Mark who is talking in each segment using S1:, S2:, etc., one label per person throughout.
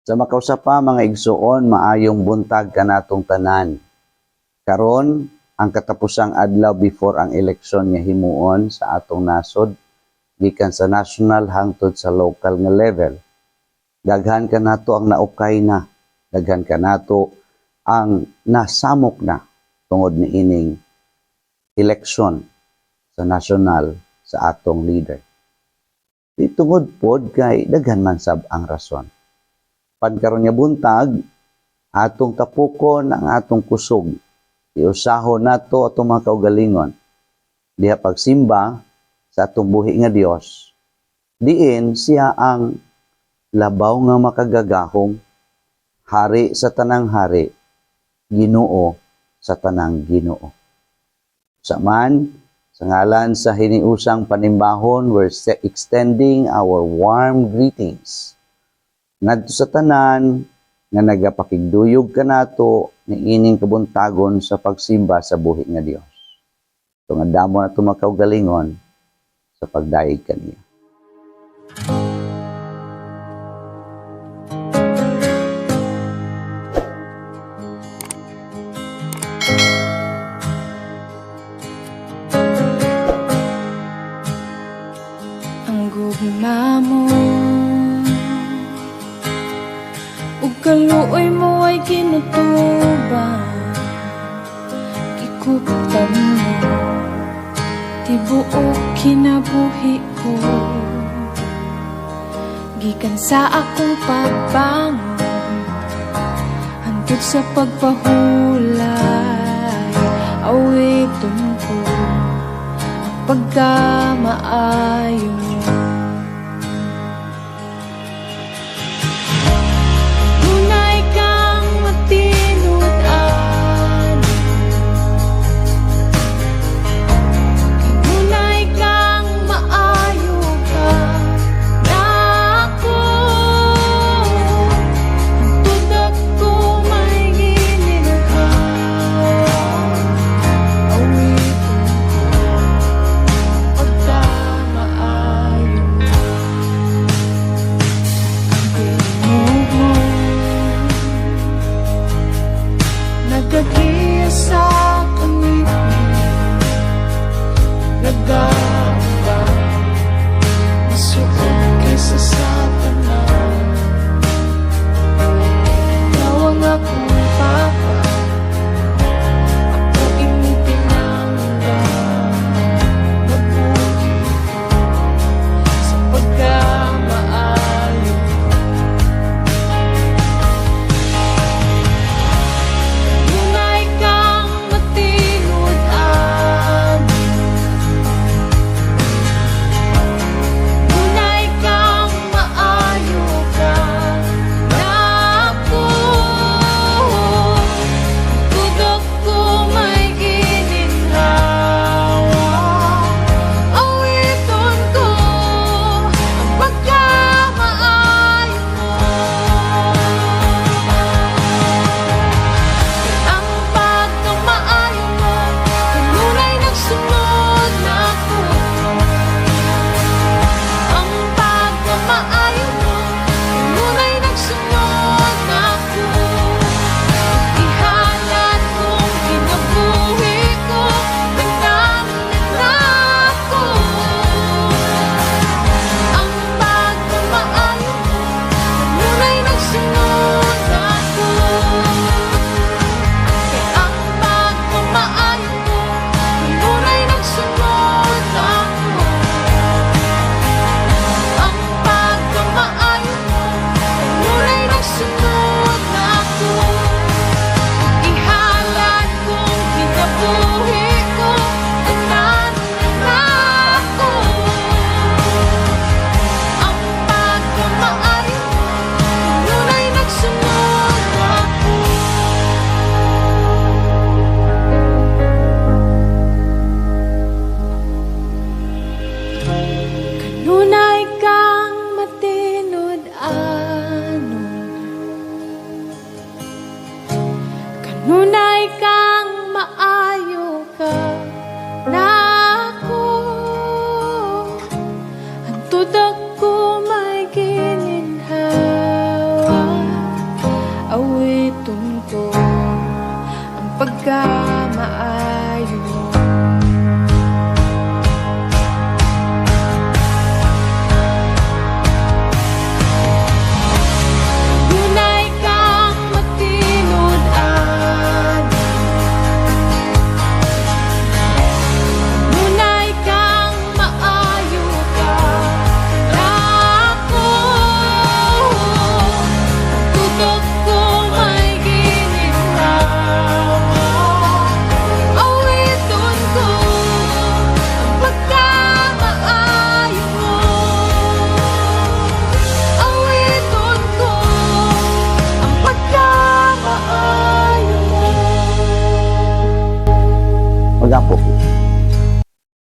S1: Sa makausa pa mga igsuon, maayong buntag kanatong tanan. Karon ang katapusang adlaw before ang eleksyon nga himuon sa atong nasod, gikan sa national hangtod sa local nga level. Daghan kanato ang naukay na, daghan kanato ang nasamok na tungod ni ining eleksyon sa national sa atong leader. Tungod pod kay daghan man sab ang rason. Pagkaron nga buntag, atong tapukon ang atong kusog. Iusahon nato atong mga kaugalingon. Diha pagsimba sa atong buhi nga Dios. Diin siya ang labaw nga makagagahong, hari sa tanang hari, Ginoo sa tanang Ginoo. Saman, sa ngalan sa Hiniusang Panimbahon, we're extending our warm greetings ngadto sa tanan nga nagapakigduyog kanato ni ining kabuntagon sa pagsimba sa buhi nga Dios. So nga damo na tumakaw-galingon sa pagdaig kaniya.
S2: Ang gugma mo ug kaluoy mo ay kinutuban, ikuptan mo tibuok kinabuhi ko, gikan sa akong pagbangon hangtod sa pagpahulay, awiton ko ang pagkamaayo mo. Pagkamaayo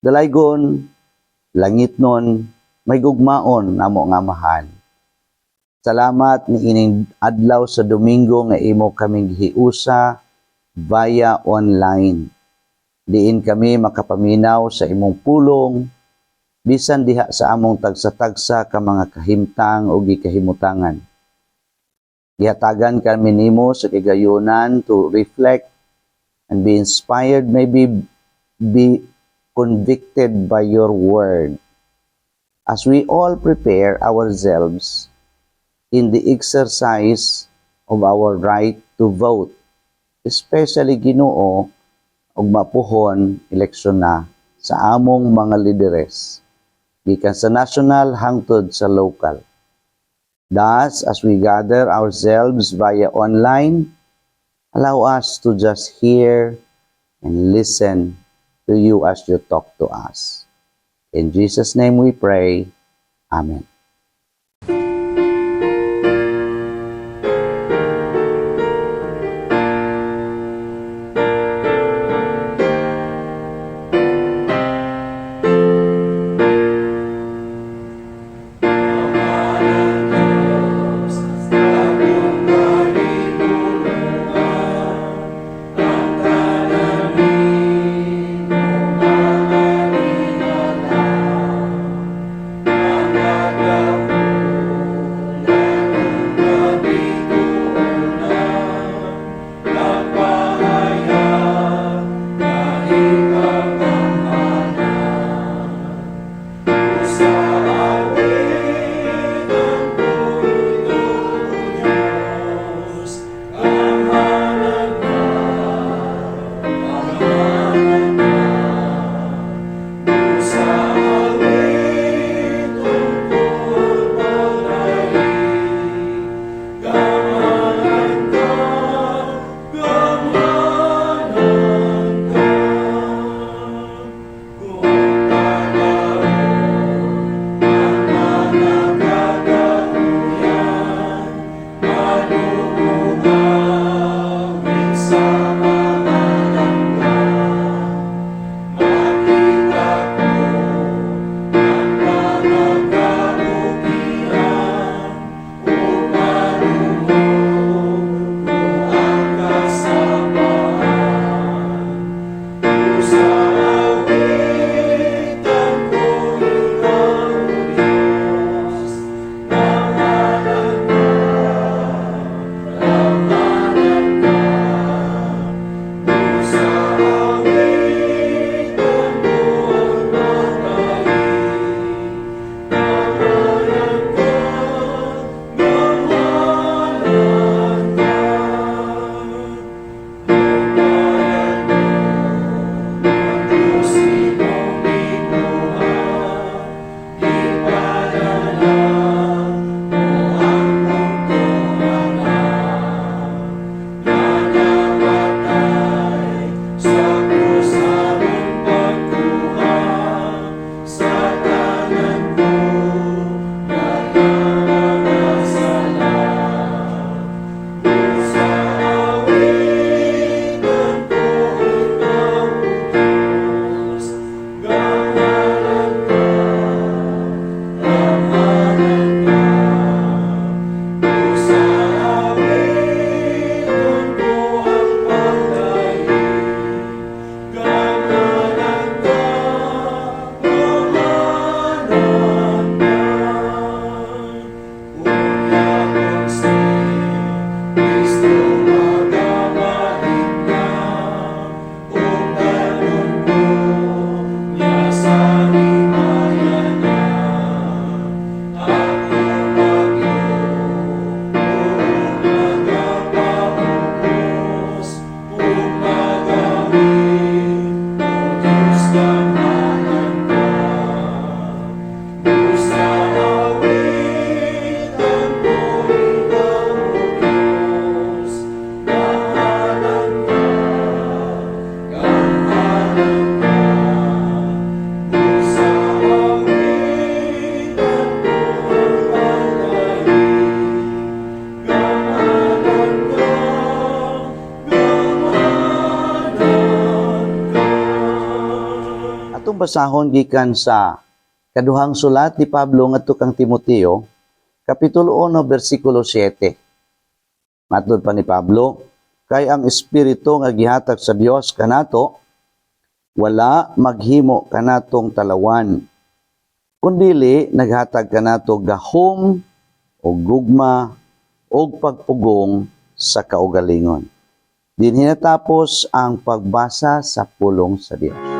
S1: Dalaygon, langit nun, may gugmaon namo nga mahan. Salamat ni ining adlaw sa Domingo nga imo kaming gihiusa via online. Diin kami makapaminaw sa imong pulong, bisan diha sa among tagsa-tagsa ka mga kahimtang o gikahimutangan. Gihatagan kami nimo sa kigayunan to reflect and be inspired, maybe be convicted by your word. As we all prepare ourselves in the exercise of our right to vote, especially Ginoo, og mapuhon eleksyon na sa among mga lideres, gikan sa national hangtod sa local. Thus, as we gather ourselves via online, allow us to just hear and listen to you as you talk to us. In Jesus' name we pray. Amen. basahon gikan sa kaduhang sulat ni Pablo ngadto kang Timoteo, kapitulo 1 bersikulo 7. Matod pa ni Pablo, kay ang espiritu nga gihatag sa Dios kanato wala maghimo kanatong talawan, kundili naghatag kanato gahom o gugma o pagpugong sa kaugalingon. Dinhi natapos ang pagbasa sa pulong sa Dios.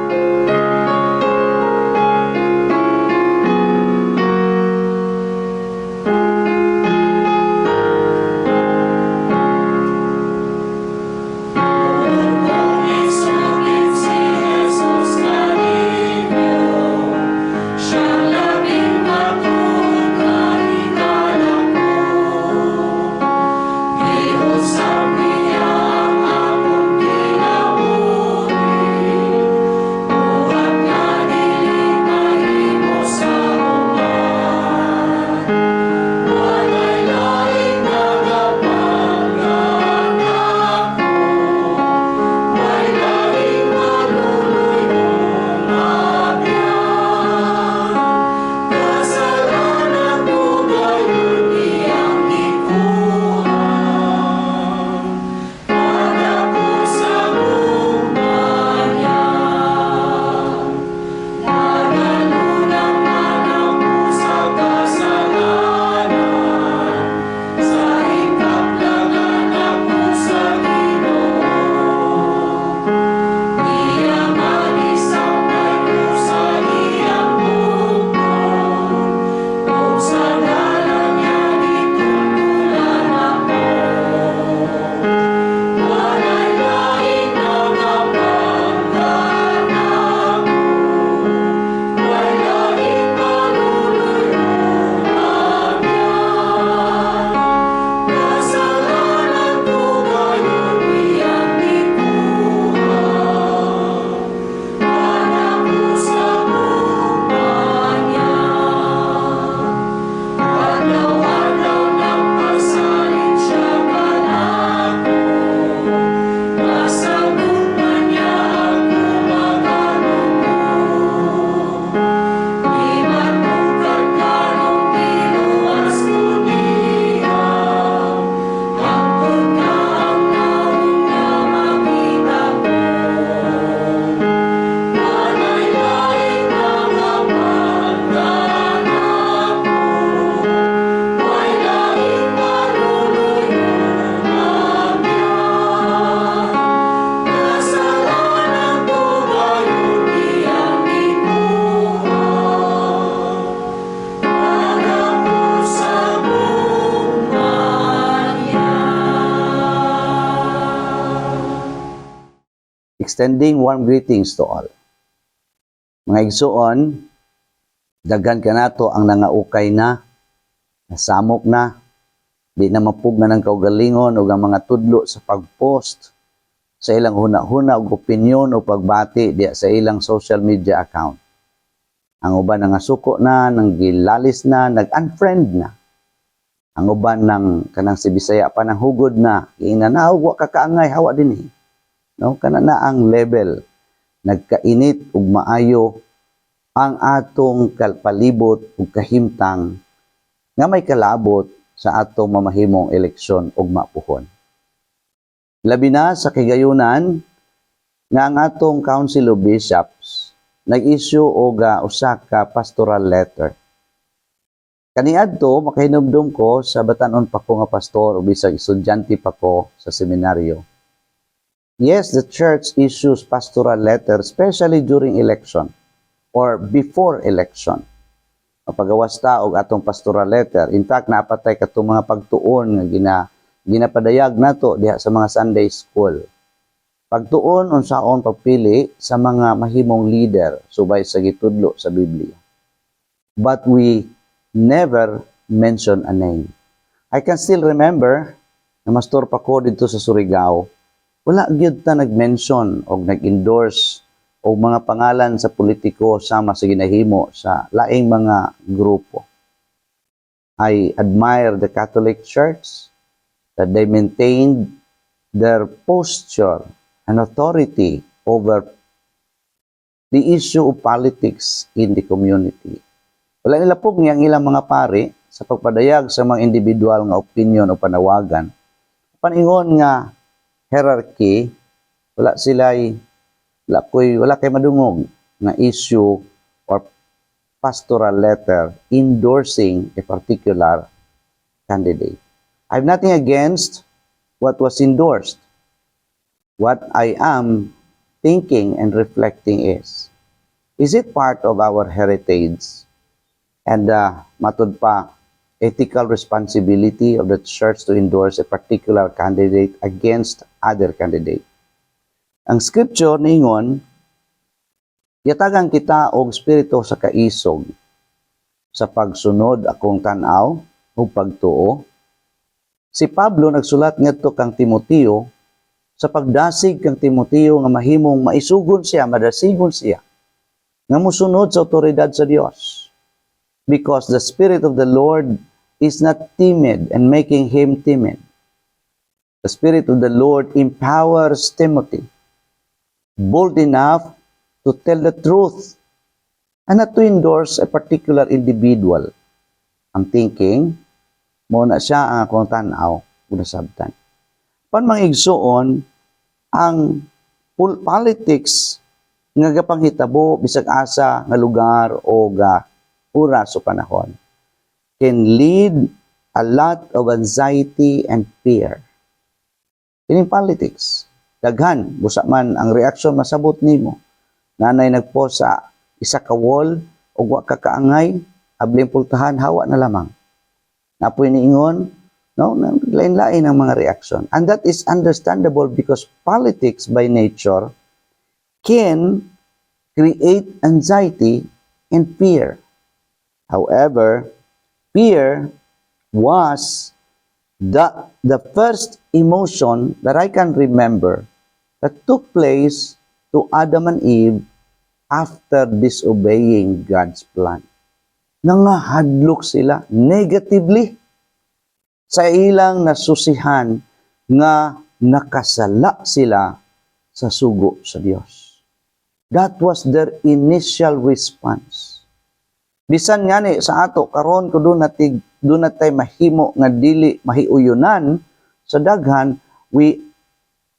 S1: Extending warm greetings to all. Mga igsuon, daghan kanato ang nangaukay na, nasamok na, di na mapugna ng kaugalingon o ang mga tudlo sa pagpost sa ilang huna-huna o opinyon o pagbati diya sa ilang social media account. Ang uban nangasuko na, nang gilalis na, nag-unfriend na. Ang uban ng kanang si Bisaya pa ng hugod na, inanaw, wa kakaangay, hawa din eh. No, kana na ang level, nagkainit ug maayo ang atong palibot ug kahimtang nga may kalabot sa atong mamahimong eleksyon ug mapuhon. Labi na sa kigayunan nga ang atong Council of Bishops nag-issue og usa ka pastoral letter. Kaniadto makahinumdum ko sa batanon pa ko nga pastor ug bisag estudyante pa ko sa seminaryo. Yes, the church issues pastoral letter, especially during election or before election. Mapagawas ta og atong pastoral letter. In fact, napatay katong mga pagtuon nga ginapadayag nato diha sa mga Sunday school. Pagtuon unsaon pagpili sa mga mahimong leader subay sa gitudlo sa Biblia. But we never mention a name. I can still remember na mastor pa ko dito sa Surigao. Wala gyud ta nag-mention o nag-endorse o mga pangalan sa politiko sama sa ginahimo sa laing mga grupo. I admire the Catholic Church that they maintained their posture and authority over the issue of politics in the community. Wala nila po ang ilang mga pari sa pagpadayag sa mga individual nga opinion o panawagan. Paningon nga hierarchy, wala kay madungog na issue or pastoral letter endorsing a particular candidate. I have nothing against what was endorsed. What I am thinking and reflecting is it part of our heritage and matud pa, ethical responsibility of the church to endorse a particular candidate against other candidate? Ang scripture ningon, yatagan kita og espiritu sa kaisog sa pagsunod akong tanaw o pagtuo. Si Pablo nagsulat ngadto kang Timoteo sa pagdasig kang Timoteo nga mahimong maisugon siya, madasigon siya nga mosunod sa otoridad sa Dios. Because the Spirit of the Lord is not timid and making him timid. The Spirit of the Lord empowers Timothy, bold enough to tell the truth and not to endorse a particular individual. I'm thinking, mo na siya ang akong tanaw, unasabtan. Pan mangigsuon, ang politics nga gapanghitabo bisag asa nga lugar o oras o panahon can lead a lot of anxiety and fear. Kining politics, daghan busa man ang reaksyon masabot nimo. Nanay nagpost sa isa ka wall o wa ka kaangay, abling pultahan hawa na lamang. Napoy niingon, no, lain-lain ang mga reaksyon. And that is understandable because politics by nature can create anxiety and fear. However, fear was the first emotion that I can remember that took place to Adam and Eve after disobeying God's plan. Nangahadlok sila negatively sa ilang nasusihan nga nakasala sila sa sugo sa Dios. That was their initial response. Bisan nga ni sa ato karon ko doon natay mahimo nga dili mahiuyunan sa daghan, we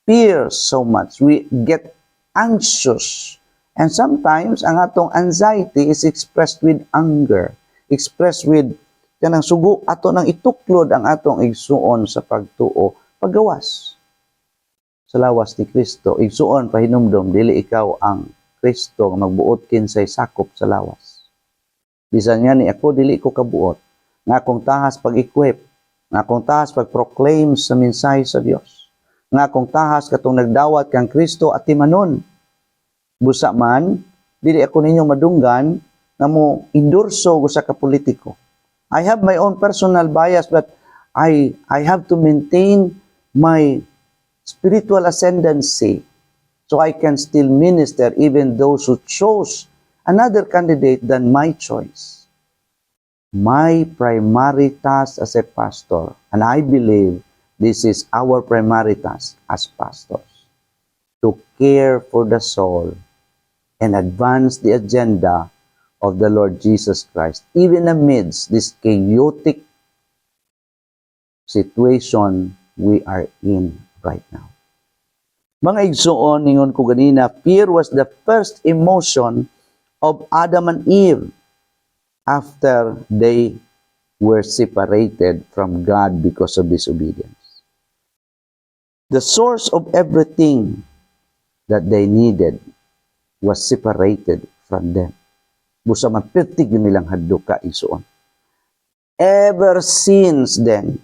S1: fear so much, we get anxious. And sometimes, ang atong anxiety is expressed with anger, expressed with kanang sugo, ato nang ituklod ang atong igsuon sa pagtuo, paggawas. Sa lawas ni Kristo, igsuon, pahinumdom, dili ikaw ang Kristo nga magbuot kinsay sakop sa lawas. Bisan nga ni ako, dili ko kabuot, nga akong tahas pag-equip, nga akong tahas pag-proclaim sa mensahe sa Dios, nga akong tahas katong nagdawat kang Kristo at timanon. Busa man, dili ako ninyo madunggan na mo endorso sa kapolitiko. I have my own personal bias but I have to maintain my spiritual ascendancy so I can still minister even those who chose another candidate than my choice. My primary task as a pastor, and I believe this is our primary task as pastors, to care for the soul and advance the agenda of the Lord Jesus Christ, even amidst this chaotic situation we are in right now. Mga igsuon, ningon ko ganina, fear was the first emotion of Adam and Eve after they were separated from God because of disobedience. The source of everything that they needed was separated from them. Busa man pertig yun nilang hadlok ka isuon. Ever since then,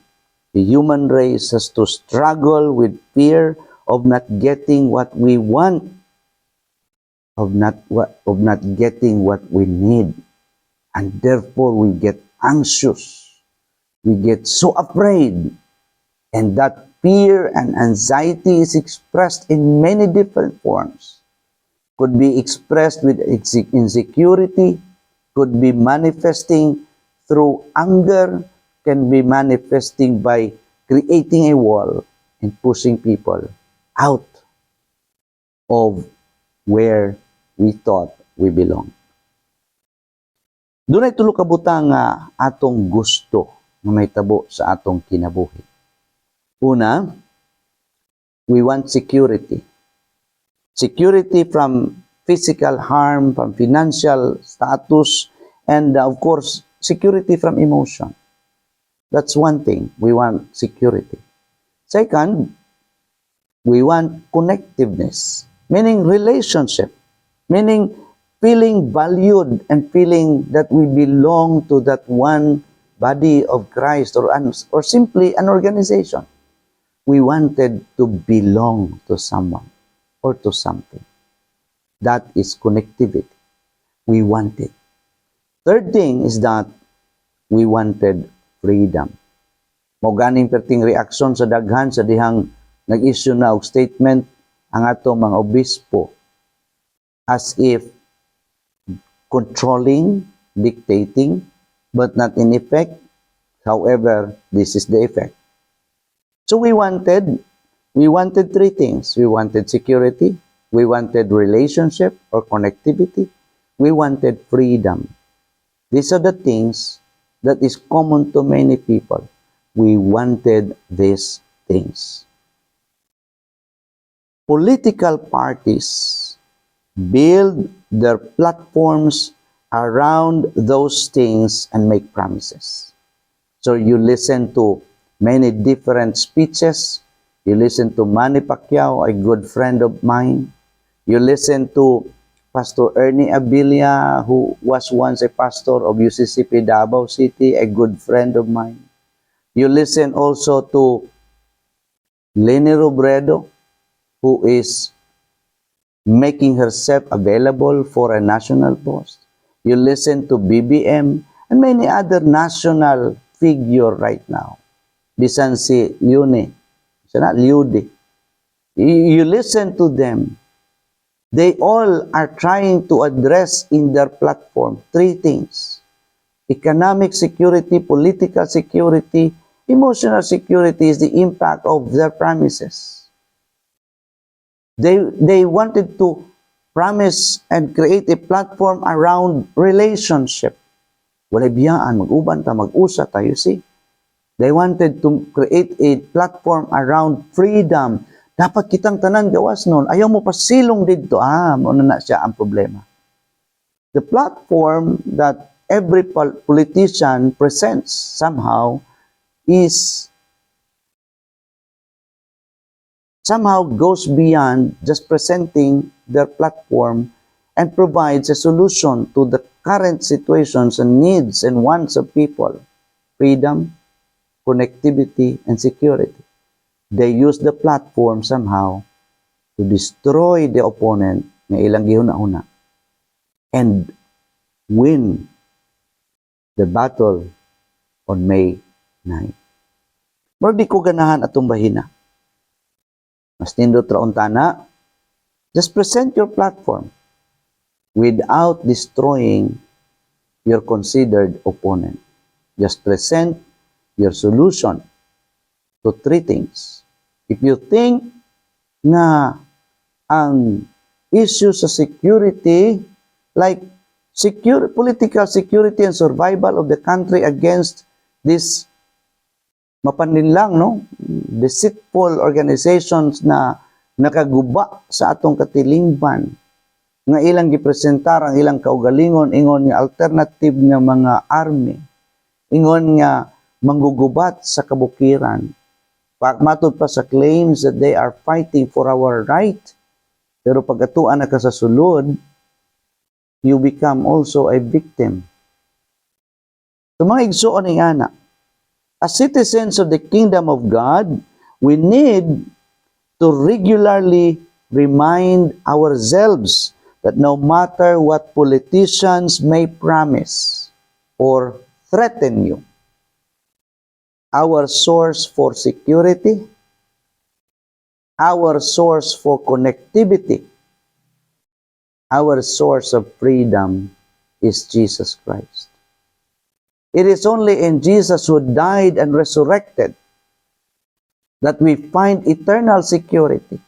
S1: the human race has to struggle with fear of not getting what we want, of not getting what we need. And therefore, we get anxious. We get so afraid. And that fear and anxiety is expressed in many different forms. Could be expressed with insecurity, could be manifesting through anger, can be manifesting by creating a wall and pushing people out of where we thought we belong. Dunay tulo ka butang nga atong gusto nga may tabo sa atong kinabuhi. Una, we want security. Security from physical harm, from financial status, and of course, security from emotion. That's one thing. We want security. Second, we want connectiveness, meaning relationship, meaning feeling valued and feeling that we belong to that one body of Christ or simply an organization. We wanted to belong to someone or to something. That is connectivity. We want it. Third thing is that we wanted freedom. Mao ganing perting reaksyon sa daghan sa dihang nag-issue na og statement ang atong mga obispo as if controlling, dictating, but not in effect. However, this is the effect. So we wanted three things. We wanted security, we wanted relationship or connectivity, we wanted freedom. These are the things that is common to many people. We wanted these things. Political parties build their platforms around those things and make promises. So you listen to many different speeches. You listen to Manny Pacquiao, a good friend of mine. You listen to Pastor Ernie Abilia, who was once a pastor of UCCP Davao City, a good friend of mine. You listen also to Leni Robredo, who is making herself available for a national post. You listen to BBM and many other national figure right now. Bisan si Leone, siya na, Liude. You listen to them. They all are trying to address in their platform three things: economic security, political security, emotional security is the impact of their promises. They wanted to promise and create a platform around relationship. Walay biyaan, mag-uban ta, mag-usa tayo, see? They wanted to create a platform around freedom. Dapat kitang tanan gawas nun. Ayaw mo pa silong dito. Muna na siya ang problema. The platform that every politician presents somehow goes beyond just presenting their platform and provides a solution to the current situations and needs and wants of people. Freedom, connectivity, and security. They use the platform somehow to destroy the opponent ng ilang gihuna-una and win the battle on May 9. Murag di ko ganahan atong bahina. Mas nindot raon tana, just present your platform without destroying your considered opponent. Just present your solution to three things. If you think na ang issue sa security, like political security and survival of the country against this mapanlinlang, deceitful organizations na nakaguba sa atong katilingban, nga ilang gipresentar ang ilang kaugalingon, ingon nga alternative nga mga army, ingon nga manggugubat sa kabukiran. Matod pa sa claims that they are fighting for our right. Pero pag atuan na ka sa sulod, you become also a victim. So mga igsuon ni ana, as citizens of the kingdom of God, we need to regularly remind ourselves that no matter what politicians may promise or threaten you, our source for security, our source for connectivity, our source of freedom is Jesus Christ. It is only in Jesus who died and resurrected that we find eternal security.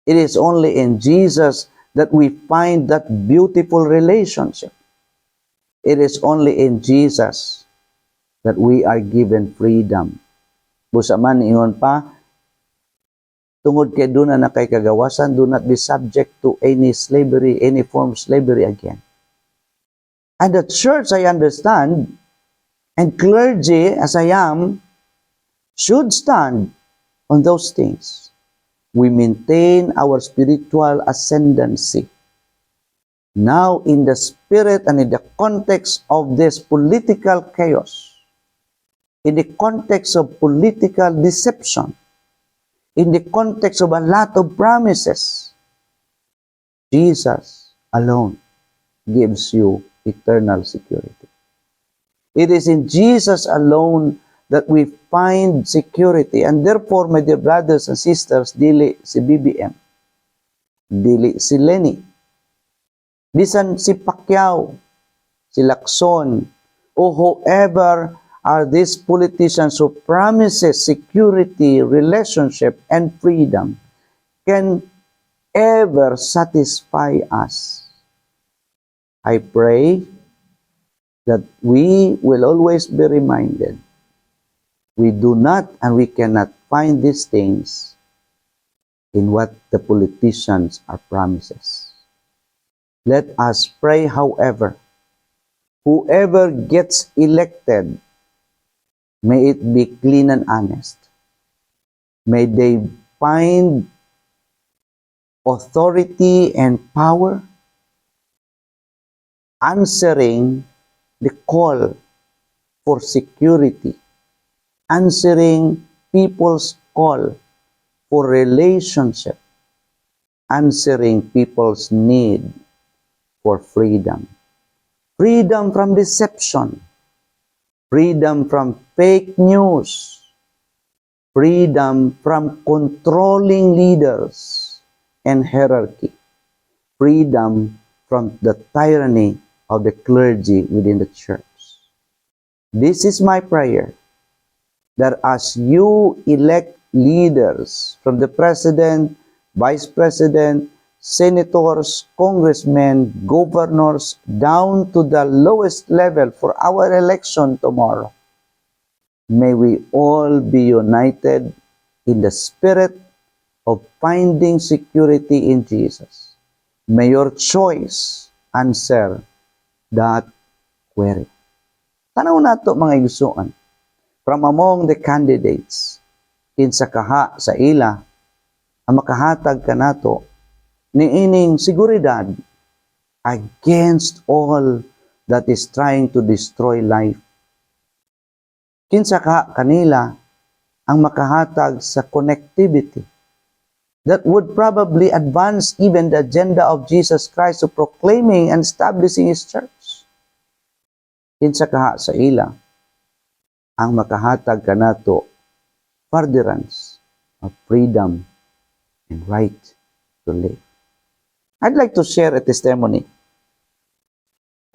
S1: It is only in Jesus that we find that beautiful relationship. It is only in Jesus that we are given freedom. Busa man ingon pa, tungod kay doon na kay kagawasan, do not be subject to any slavery, any form of slavery again. And the church, I understand, and clergy, as I am, should stand on those things. We maintain our spiritual ascendancy. Now, in the spirit and in the context of this political chaos, in the context of political deception, in the context of a lot of promises, Jesus alone gives you eternal security. It is in Jesus alone that we find security. And therefore, my dear brothers and sisters, dili si BBM, dili si Lenny, bisan si Pacquiao, si Lacson, or whoever are these politicians who promises security, relationship, and freedom can ever satisfy us. I pray that we will always be reminded we do not and we cannot find these things in what the politicians are promises. Let us pray, however, whoever gets elected, may it be clean and honest. May they find authority and power answering the call for security, answering people's call for relationship, answering people's need for freedom. Freedom from deception, freedom from fake news, freedom from controlling leaders and hierarchy, freedom from the tyranny of the clergy within the church. This is my prayer, that as you elect leaders from the president, vice president, senators, congressmen, governors, down to the lowest level for our election tomorrow, may we all be united in the spirit of finding security in Jesus. May your choice answer that query. Tanaw nato mga igsuon, from among the candidates, kinsa kaha sa ila, ang makahatag kanato niining seguridad against all that is trying to destroy life. Kinsa kaha kanila ang makahatag sa connectivity that would probably advance even the agenda of Jesus Christ of proclaiming and establishing His church. Kinsa kaha sa ila ang makahatag kanato furtherance of freedom and right to live. I'd like to share a testimony.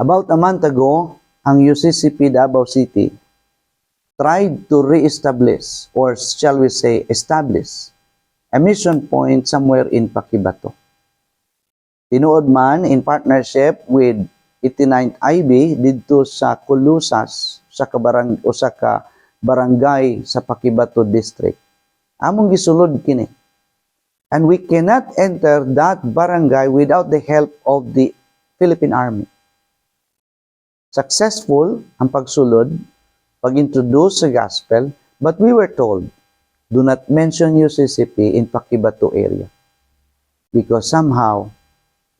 S1: About a month ago, ang UCCP Davao City tried to re-establish, or shall we say, establish a mission point somewhere in Paquibato. Tinuod man in partnership with 89th IB dito sa Culusas, sa barangay sa Paquibato District. Among gisulod kini. And we cannot enter that barangay without the help of the Philippine Army. Successful ang pagsulod, pag-introduce sa gospel, but we were told, do not mention UCCP in Paquibato area because somehow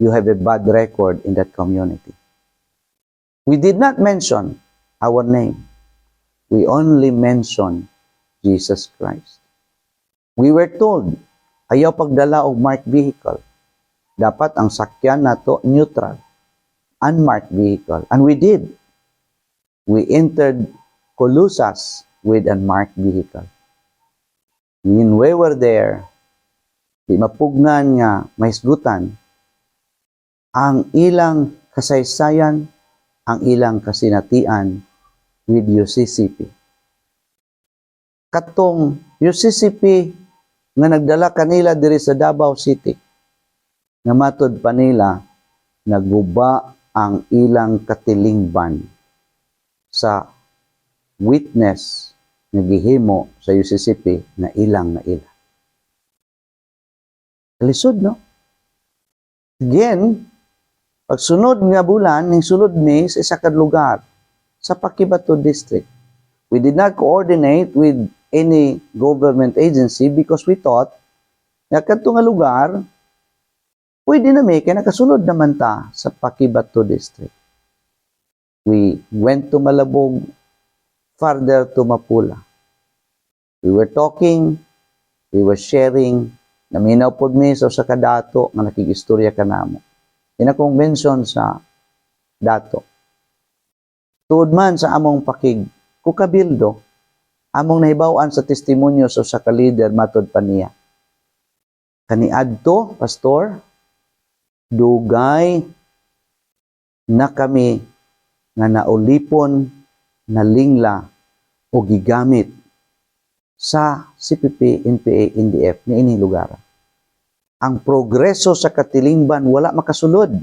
S1: you have a bad record in that community. We did not mention our name. We only mention Jesus Christ. We were told, ayaw pagdala og marked vehicle. Dapat ang sakyan nato neutral, unmarked vehicle. And we did. We entered Culusas with a unmarked vehicle. When we were there, di mapugnan nga mahisgutan ang ilang kasaysayan, ang ilang kasinatian with UCCP. Katong UCCP nga nagdala kanila diri sa Davao City, nga matod pa nila naguba ang ilang katilingban sa witness nga gihimo sa UCCP na ilang na ila. Kalisod, no? Again, pagsunod nga bulan, ning sulod mi sa isa ka lugar sa Pakibato District. We did not coordinate with any government agency because we thought na kadto nga lugar pwede na may kaya nakasunod naman ta sa Pakibato District. We went to Malabog, farther to Mapula. We were talking, we were sharing, naminaw pod mi sa kadato nga nakigistorya kanamo. Ina convention sa dato. Tuod man sa among pakig kukabildo, among nahibawan sa testimonyo sa ka leader matod pa niya. Kaniadto, pastor, dugay na kami nga naulipon na lingla o gigamit sa CPP, NPA, NDF ni ining lugar. Ang progreso sa katilingban wala makasulod.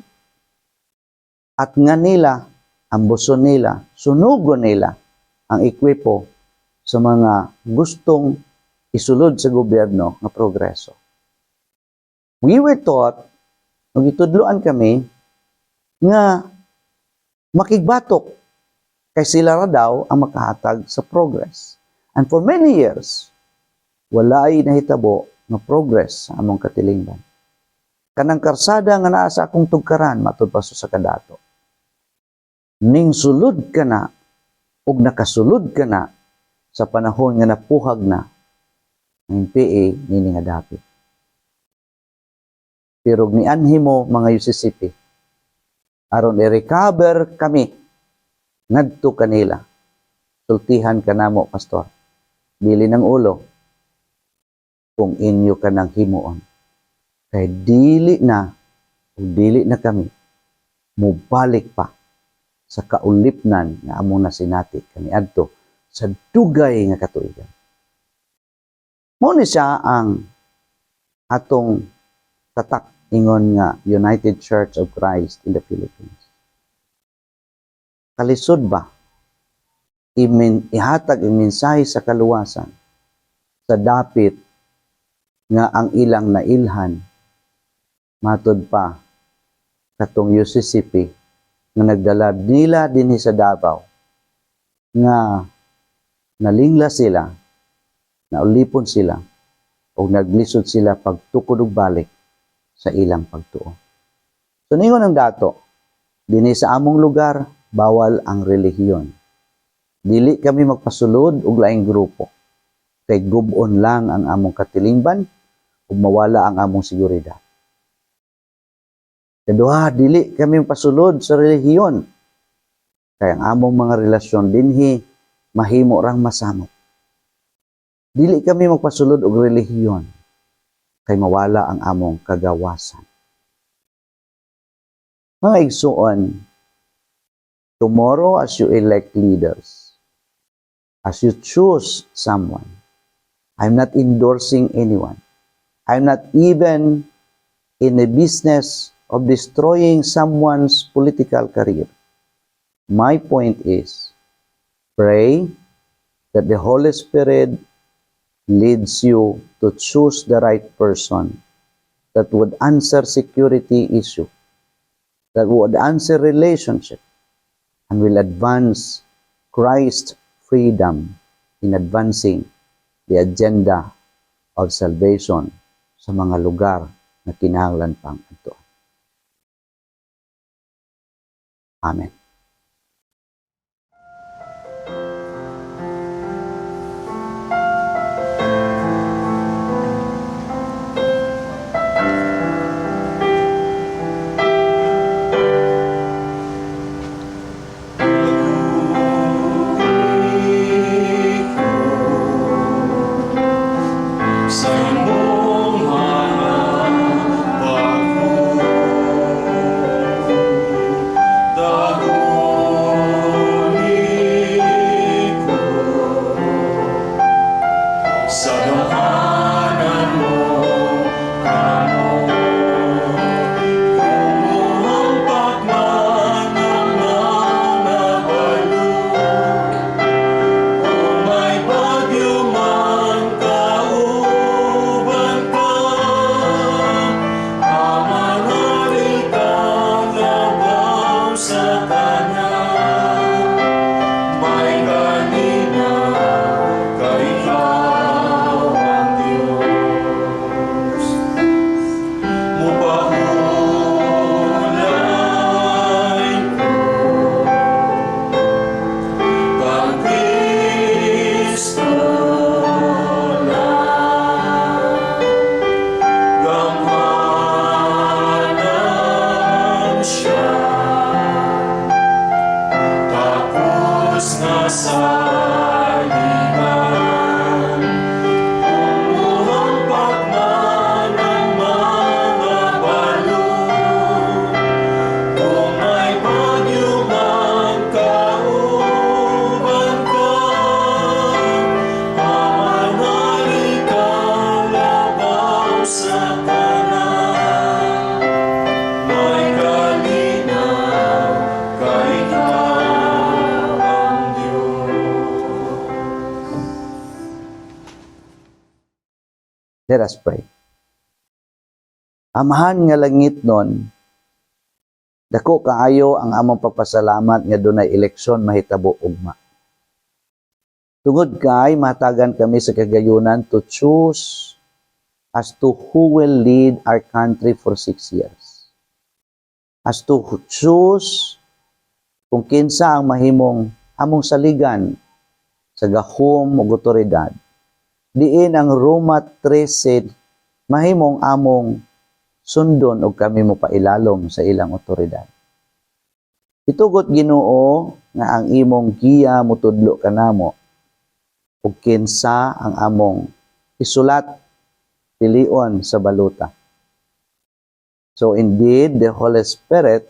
S1: At nga nila, ang buson nila, sunugon nila ang ekwipo sa mga gustong isulod sa gobyerno nga progreso. We were taught, magitudloan kami, nga makigbatok kay sila ra daw ang makahatag sa progress. And for many years, wala ay nahitabo nga progress sa among katilingban. Kanang karsada nga naa sa akong tugkaran matud pa sa kadato. Ning sulod ka na ug nakasulod ka na sa panahon nga napuhag na ng PA nini nga dapit. Pero nianhi mo mga UCCP aron i-recover kami ngadto kanila. Sultihan ka namo, pastor. Dili ng ulo kung inyo ka nang himuon. Kay dili na kami mubalik pa sa kaulipnan nga among nasinati kaniadto sa dugay nga katuigan. Mao ni siya ang atong tatak ingon nga United Church of Christ in the Philippines. Kalisod ba ihatag ang mensahe sa kaluwasan sa dapit nga ang ilang nailhan matod pa katong UCCP nga nagdala nila dinhi sa Davao nga nalingla sila, naulipon sila o naglisod sila pagtukod og balik sa ilang pagtuo. So ningon ang dato, dinhi sa among lugar bawal ang relihiyon. Dili kami magpasulod og laing grupo. Kay gubon lang ang among katilingban ug mawala ang among seguridad. Kaduha, dili kami magpasulod sa relihiyon. Kay ang among mga relasyon dinhi mahimo rang masamot. Dili kami magpasulod og relihiyon kay mawala ang among kagawasan. Mga igsuon, tomorrow as you elect leaders, as you choose someone, I'm not endorsing anyone. I'm not even in the business of destroying someone's political career. My point is, pray that the Holy Spirit leads you to choose the right person that would answer security issue, that would answer relationship, and will advance Christ's freedom in advancing the agenda of salvation sa mga lugar na kinahanglan pang ito. Amen.
S3: The nga saligan, umuhampak man ang mga balon, kung may bagyo man kauban ka, amanali ka labaw sa kanan, may kalinaw kay ikaw ang Diyos.
S1: Let us pray. Amahan nga langit nun, dako kaayo ang among pagpasalamat nga dunay eleksyon mahitabo ugma. Tungod kay matagan kami sa kagayunan to choose as to who will lead our country for 6 years. As to choose kung kinsa ang mahimong among saligan sa gahom ug otoridad. Diin ang Roma 13 mahimong among sundon og kami mo pailalom sa ilang otoridad. Itugot Ginoo nga ang imong giya mutudlo kanamo ug kinsa ang among isulat pilion sa baluta. So indeed, the Holy Spirit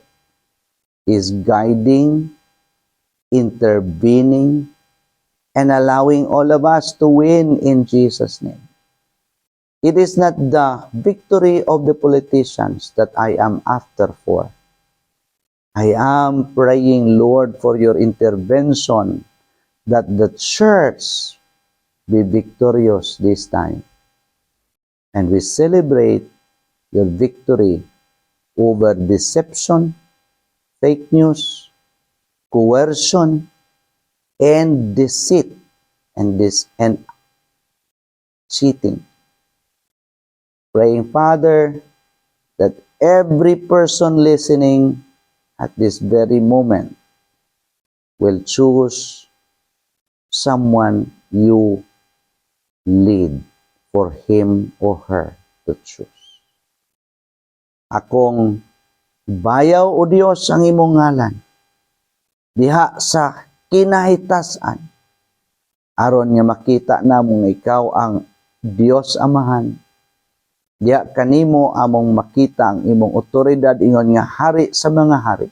S1: is guiding, intervening, and allowing all of us to win in Jesus' name. It is not the victory of the politicians that I am after for. I am praying, Lord, for your intervention that the church be victorious this time. And we celebrate your victory over deception, fake news, coercion, and deceit, and cheating. Praying, Father, that every person listening at this very moment will choose someone you lead for him or her to choose. Akong bayaw o Diyos ang imong ngalan, diha sa kinahitasan, aron nga makita namong ikaw ang Diyos Amahan. Diya kanimo among makita ang imong otoridad ingon nga hari sa mga hari,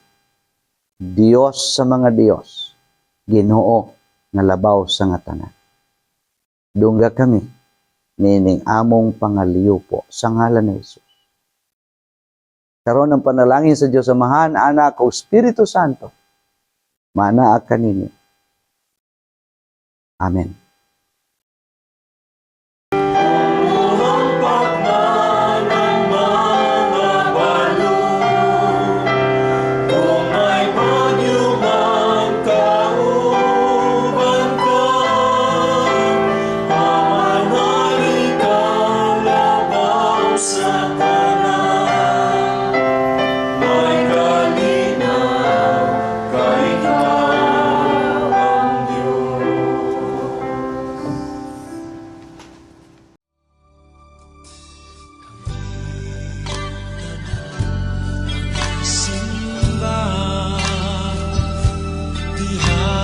S1: Diyos sa mga Diyos, Ginoo nga labaw sa nga tanan. Dungga kami nining among pangaliyo po sa ngalan ni Jesus. Karon ang panalangin sa Diyos Amahan, Anak o Espiritu Santo, manaa kaninyo. Amen.
S3: Umuhampak man ang mga balon, kung may bagyo man kauban ka, amanali ka labaw sa kanan, may kalinaw kay ikaw ang Diyos. Simba, diha